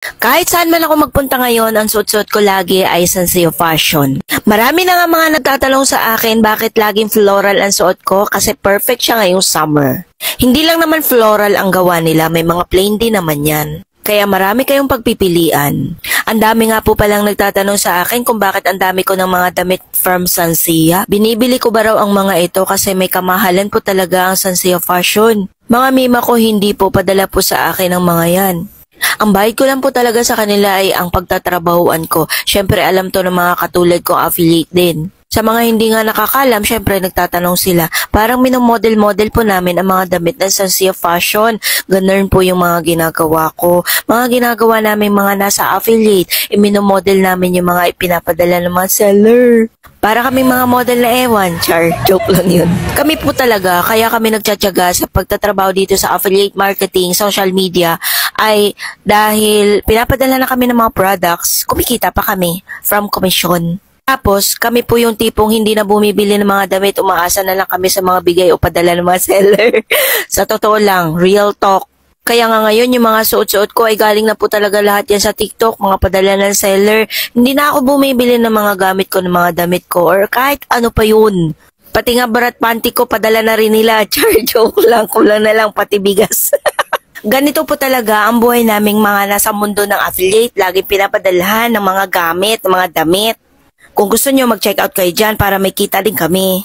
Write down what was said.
Kahit saan man ako magpunta ngayon, ang suot-suot ko lagi ay Senseo Fashion. Marami na nga mga nagtatanong sa akin bakit laging floral ang suot ko kasi perfect siya ngayong summer. Hindi lang naman floral ang gawa nila, may mga plain din naman yan. Kaya marami kayong pagpipilian. Ang dami nga po palang nagtatanong sa akin kung bakit ang dami ko ng mga damit from Sansea. Binibili ko ba raw ang mga ito kasi may kamahalan po talaga ang Sansea Fashion. Mga mima ko hindi po padala po sa akin ang mga yan. Ang bayad ko lang po talaga sa kanila ay ang pagtatrabahuan ko. Syempre alam to ng mga katulad kong affiliate din. Sa mga hindi nga nakakalam, syempre nagtatanong sila. Parang minomodel-model po namin ang mga damit ng Sansea Fashion. Ganun po yung mga ginagawa ko. Mga ginagawa namin mga nasa affiliate. Minomodel namin yung mga ipinapadala ng mga seller. Para kami mga model na ewan, char, joke lang yun. Kami po talaga, kaya kami nagtsatsaga sa pagtatrabaho dito sa affiliate marketing, social media, ay dahil pinapadala na kami ng mga products, kumikita pa kami from commission. Tapos, kami po yung tipong hindi na bumibili ng mga damit, umaasa na lang kami sa mga bigay o padala ng mga seller. Sa totoo lang, real talk. Kaya nga ngayon, yung mga suot-suot ko ay galing na po talaga lahat yan sa TikTok, mga padala ng seller. Hindi na ako bumibili ng mga gamit ko, ng mga damit ko, or kahit ano pa yun. Pati nga barat panty ko, padala na rin nila. Char, joke lang, kulang na lang pati bigas. Ganito po talaga ang buhay naming mga nasa mundo ng affiliate. Laging pinapadalhan ng mga gamit, ng mga damit. Kung gusto nyo, mag-check out kayo dyan para may kita din kami.